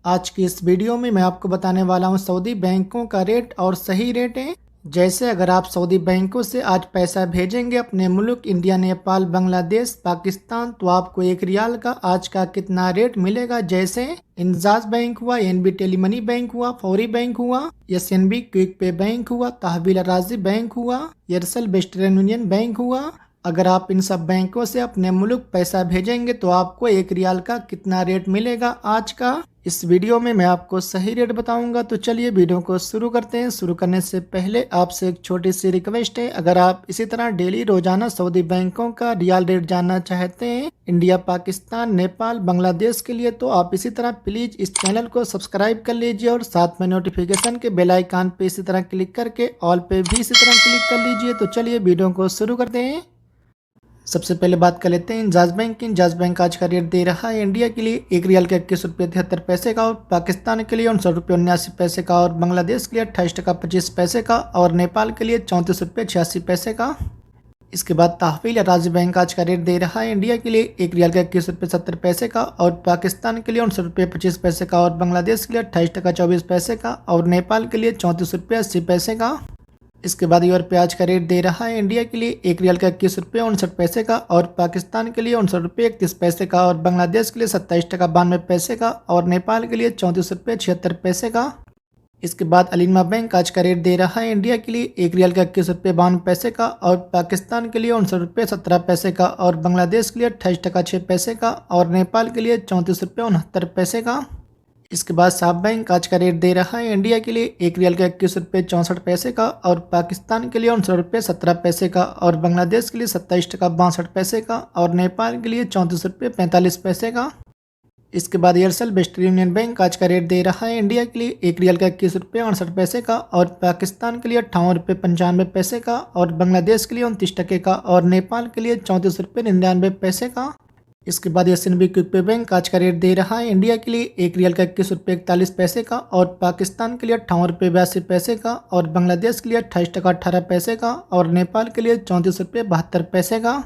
आज की इस वीडियो में मैं आपको बताने वाला हूं सऊदी बैंकों का रेट और सही रेट है। जैसे अगर आप सऊदी बैंकों से आज पैसा भेजेंगे अपने मुल्क इंडिया, नेपाल, बांग्लादेश, पाकिस्तान, तो आपको एक रियाल का आज का कितना रेट मिलेगा। जैसे इंजाज बैंक हुआ, एनबी टेलीमनी बैंक हुआ, फौरी बैंक हुआ, एसएनबी क्विक पे बैंक हुआ, तहवील राजी बैंक हुआ, एयरसेल वेस्टर्न यूनियन बैंक हुआ। अगर आप इन सब बैंकों से अपने मुल्क पैसा भेजेंगे तो आपको एक रियाल का कितना रेट मिलेगा आज का, इस वीडियो में मैं आपको सही रेट बताऊंगा। तो चलिए वीडियो को शुरू करते हैं। शुरू करने से पहले आपसे एक छोटी सी रिक्वेस्ट है, अगर आप इसी तरह डेली रोजाना सऊदी बैंकों का रियाल रेट जानना चाहते हैं इंडिया, पाकिस्तान, नेपाल, बांग्लादेश के लिए, तो आप इसी तरह प्लीज इस चैनल को सब्सक्राइब कर लीजिए और साथ में नोटिफिकेशन के बेल आइकन पे इसी तरह क्लिक करके ऑल पे भी इसी तरह क्लिक कर लीजिए। तो चलिए वीडियो को शुरू करते हैं। सबसे पहले बात कर लेते हैं इंजाज बैंक। इंजाज बैंक आज का रेट दे रहा है इंडिया के लिए एक रियाल के 21 रुपये 73 पैसे का, और पाकिस्तान के लिए 59 रुपये 79 पैसे का, और बांग्लादेश के लिए 28 टका 25 पैसे का, और नेपाल के लिए 34 रुपये 86 पैसे का। इसके बाद तहवील राजी बैंक आज का रेट दे रहा है इंडिया के लिए एक रियाल के 21 रुपये 70 पैसे का, और पाकिस्तान के लिए 59 रुपये 25 पैसे का, और बांग्लादेश के लिए 28 टका 24 पैसे का, और नेपाल के लिए 34 रुपये 80 पैसे का। इसके बाद यूरो पे आज का रेट दे रहा है इंडिया के लिए एक रियाल का 21 रुपये 59 पैसे का, और पाकिस्तान के लिए 59 रुपये 31 पैसे का, और बांग्लादेश के लिए 27 टका 92 पैसे का, और नेपाल के लिए 34 रुपये 76 पैसे का। इसके बाद अलिमा बैंक आज का रेट दे रहा है इंडिया के लिए एक रियाल का 21 रुपये 52 पैसे का, और पाकिस्तान के लिए 59 रुपये 17 पैसे का, और बांग्लादेश के लिए 28 टका 6 पैसे का, और नेपाल के लिए 34 रुपये 69 पैसे का। इसके बाद साब बैंक आज का रेट दे रहा है इंडिया के लिए एक रियाल का 21 रुपये 64 पैसे का, और पाकिस्तान के लिए 59 रुपये 17 पैसे का, और बांग्लादेश के लिए 27 टका 62 पैसे का, और नेपाल के लिए 34 रुपये 45 पैसे का। इसके बाद एयरसेल वेस्टर्न यूनियन बैंक आज का रेट दे रहा है इंडिया के लिए एक रियाल का 21 रुपये 68 पैसे का, और पाकिस्तान के लिए 58 रुपये 95 पैसे का, और बांग्लादेश के लिए 29 टके का, और नेपाल के लिए 34 रुपये 99 पैसे का। इसके बाद एसएनबी क्विक पे बैंक आज का रेट दे रहा है इंडिया के लिए एक रियाल का 21 रुपये 41 पैसे का, और पाकिस्तान के लिए 58 रुपये 82 पैसे का, और बांग्लादेश के लिए 28 टका 18 पैसे का, और नेपाल के लिए 34 रुपये 72 पैसे का।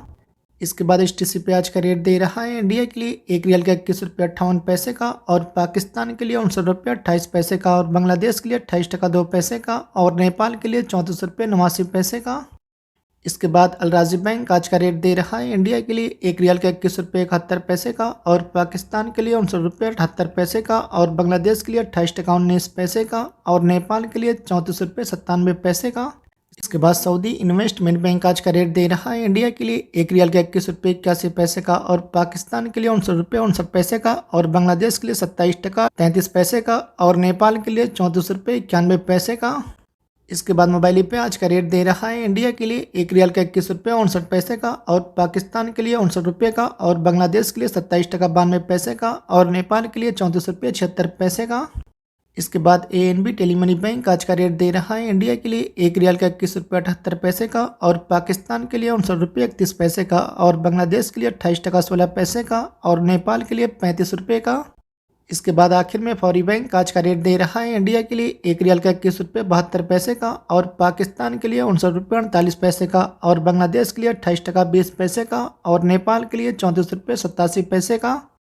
इसके बाद एचटीसी पे आज का रेट दे रहा है इंडिया के लिए एक रियाल का 21 रुपये 58 पैसे का, और पाकिस्तान के लिए 59 रुपये 28 पैसे का, और बांग्लादेश के लिए 28 टका 2 पैसे का, और नेपाल के लिए 34 रुपये 89 पैसे का। इसके बाद अलराजी बैंक आज का रेट दे रहा है इंडिया के लिए एक रियाल का 21 रुपये 71 पैसे का, और पाकिस्तान के लिए 59 रुपये 78 पैसे का, और बांग्लादेश के लिए 28 टका 19 पैसे का, और नेपाल के लिए 34 रुपये 97 पैसे का। इसके बाद सऊदी इन्वेस्टमेंट बैंक आज का रेट दे रहा है इंडिया के लिए एक रियाल का 21 रुपये 81 पैसे का, और पाकिस्तान के लिए 59 रुपये 59 पैसे का, और बांग्लादेश के लिए 27 टका 33 पैसे का, और नेपाल के लिए 34 रुपये 91 पैसे का। इसके बाद मोबाइल पे आज का रेट दे रहा है इंडिया के लिए एक रियाल का 21 रुपये 59 पैसे का, और पाकिस्तान के लिए 59 रुपये का, और बांग्लादेश के लिए 27 टका 92 पैसे का, और नेपाल के लिए 34 रुपये 76 पैसे का। इसके बाद एएनबी टेलीमनी बैंक आज का रेट दे रहा है इंडिया के लिए एक रियाल का 21 रुपये 78 पैसे का, और पाकिस्तान के लिए 59 रुपये 31 पैसे का, और बांग्लादेश के लिए 28 टका 16 पैसे का, और नेपाल के लिए 35 रुपये का। इसके बाद आखिर में फौरी बैंक आज का रेट दे रहा है इंडिया के लिए एक रियाल का 21 रुपये 72 पैसे का, और पाकिस्तान के लिए 59 रुपये 48 पैसे का, और बांग्लादेश के लिए 28 टका 20 पैसे का, और नेपाल के लिए 34 रुपये 87 पैसे का।